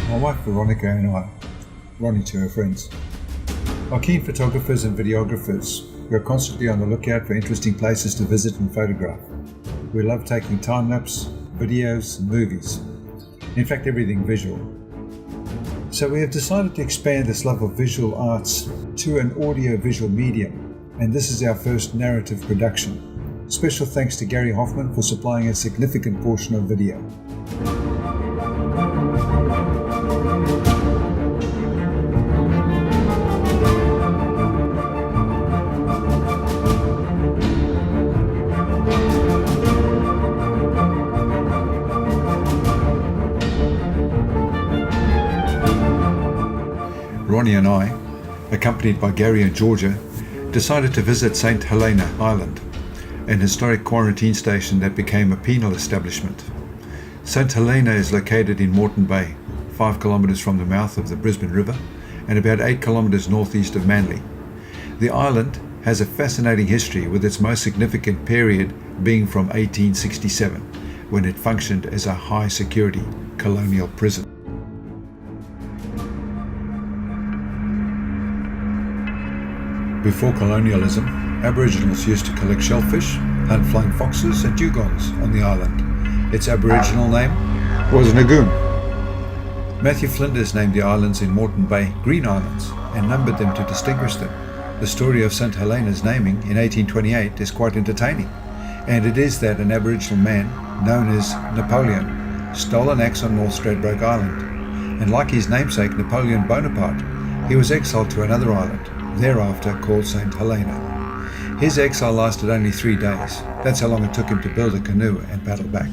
My wife Veronica and I, Ronnie to her friends, are keen photographers and videographers. We are constantly on the lookout for interesting places to visit and photograph. We love taking time-lapse, videos and movies. In fact, everything visual. So we have decided to expand this love of visual arts to an audio-visual medium, and this is our first narrative production. Special thanks to Gary Hoffman for supplying a significant portion of video. Ronnie and I, accompanied by Gary and Georgia, decided to visit St. Helena Island, an historic quarantine station that became a penal establishment. St. Helena is located in Moreton Bay, 5 kilometres from the mouth of the Brisbane River and about 8 kilometres northeast of Manly. The island has a fascinating history, with its most significant period being from 1867, when it functioned as a high-security colonial prison. Before colonialism, Aboriginals used to collect shellfish, hunt flying foxes and dugongs on the island. Its Aboriginal name was Nagoon. Matthew Flinders named the islands in Moreton Bay Green Islands and numbered them to distinguish them. The story of St. Helena's naming in 1828 is quite entertaining, and it is that an Aboriginal man known as Napoleon stole an axe on North Stradbroke Island, and like his namesake Napoleon Bonaparte, he was exiled to another island, thereafter called St. Helena. His exile lasted only 3 days. That's how long it took him to build a canoe and paddle back.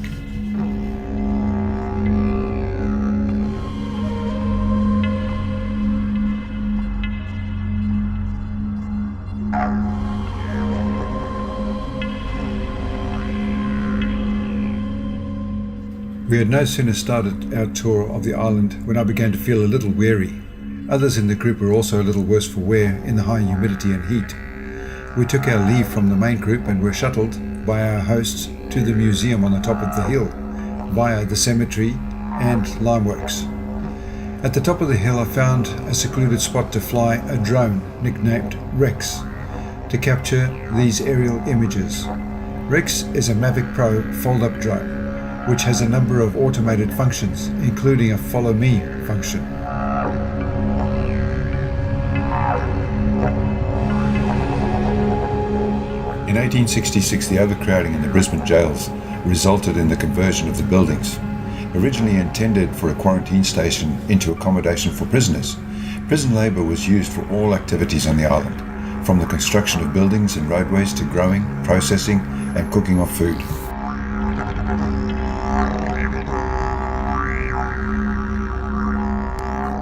We had no sooner started our tour of the island when I began to feel a little weary. Others in the group were also a little worse for wear in the high humidity and heat. We took our leave from the main group and were shuttled by our hosts to the museum on the top of the hill, via the cemetery and limeworks. At the top of the hill I found a secluded spot to fly a drone nicknamed Rex to capture these aerial images. Rex is a Mavic Pro fold-up drone, which has a number of automated functions, including a follow me function. In 1866, the overcrowding in the Brisbane jails resulted in the conversion of the buildings. Originally intended for a quarantine station into accommodation for prisoners, prison labour was used for all activities on the island, from the construction of buildings and roadways to growing, processing and cooking of food.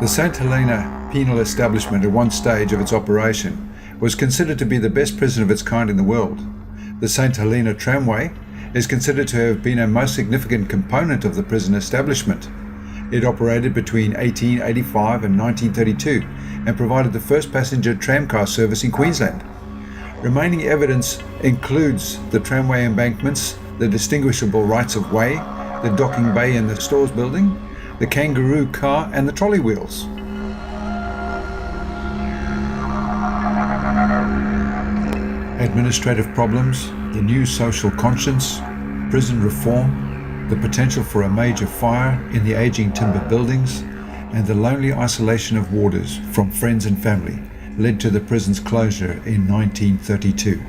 The St. Helena penal establishment at one stage of its operation was considered to be the best prison of its kind in the world. The St. Helena tramway is considered to have been a most significant component of the prison establishment. It operated between 1885 and 1932 and provided the first passenger tramcar service in Queensland. Remaining evidence includes the tramway embankments, the distinguishable rights of way, the docking bay in the stores building, the kangaroo car and the trolley wheels. Administrative problems, the new social conscience, prison reform, the potential for a major fire in the aging timber buildings, and the lonely isolation of warders from friends and family led to the prison's closure in 1932.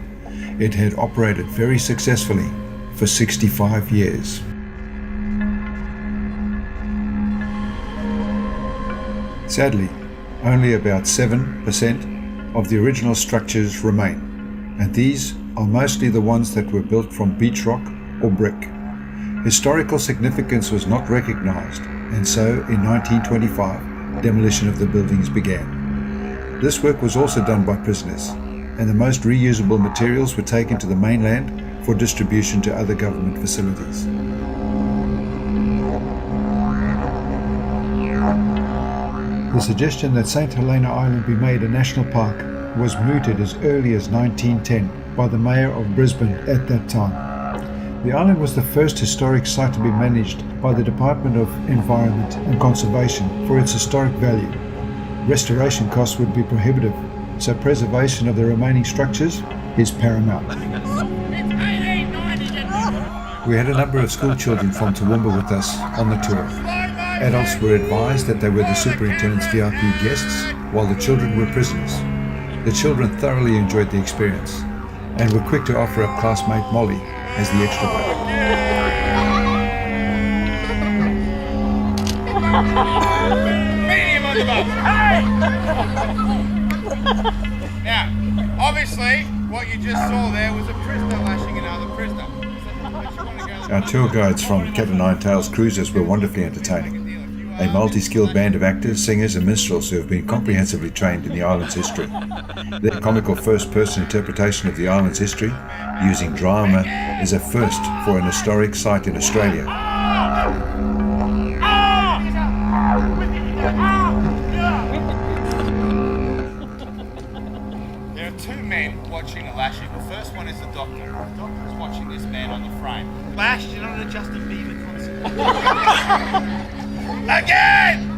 It had operated very successfully for 65 years. Sadly, only about 7% of the original structures remain, and these are mostly the ones that were built from beach rock or brick. Historical significance was not recognized, and so in 1925, demolition of the buildings began. This work was also done by prisoners, and the most reusable materials were taken to the mainland for distribution to other government facilities. The suggestion that St. Helena Island be made a national park was mooted as early as 1910 by the mayor of Brisbane at that time. The island was the first historic site to be managed by the Department of Environment and Conservation for its historic value. Restoration costs would be prohibitive, so preservation of the remaining structures is paramount. We had a number of school children from Toowoomba with us on the tour. Adults were advised that they were the superintendent's VIP guests, while the children were prisoners. The children thoroughly enjoyed the experience and were quick to offer up classmate Molly as the extrovert. Medium on the bus. Now, obviously, what you just saw there was a prisoner lashing another prisoner. Our tour guides from Cat o' Nine Tails Cruises were wonderfully entertaining. A multi-skilled band of actors, singers and minstrels who have been comprehensively trained in the island's history. Their comical first-person interpretation of the island's history, using drama, is a first for an historic site in Australia. There are two men watching a lashing. The first one is the doctor. The doctor is watching this man on the frame. Lash, you're not a Justin Bieber concert. Again!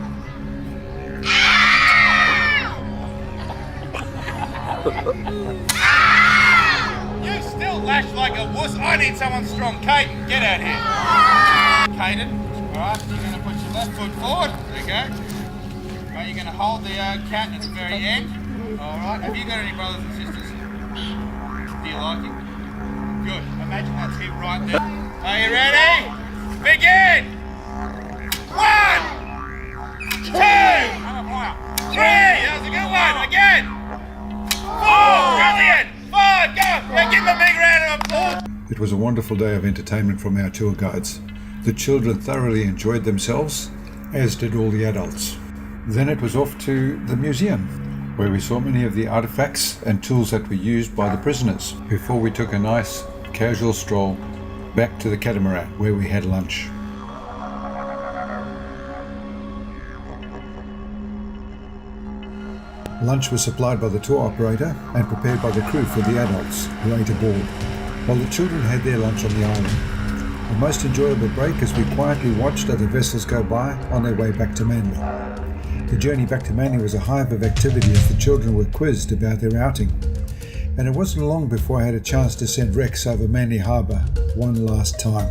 You still lash like a wuss. I need someone strong. Caden, get out here. Caden, alright, you're going to put your left foot forward. There you go. Right, you're going to hold the cat at the very end. Alright, have you got any brothers and sisters? Do you like him? Good. Imagine that's him right there. Are you ready? Begin! 1, 2, 3, that was a good one, again, 4, brilliant, 5, go, yeah, give them a big round of applause. It was a wonderful day of entertainment from our tour guides. The children thoroughly enjoyed themselves, as did all the adults. Then it was off to the museum, where we saw many of the artifacts and tools that were used by the prisoners, before we took a nice casual stroll back to the catamaran, where we had lunch. Lunch was supplied by the tour operator and prepared by the crew for the adults who ate aboard, while the children had their lunch on the island. A most enjoyable break as we quietly watched other vessels go by on their way back to Manly. The journey back to Manly was a hive of activity as the children were quizzed about their outing. And it wasn't long before I had a chance to send Rex over Manly Harbour one last time.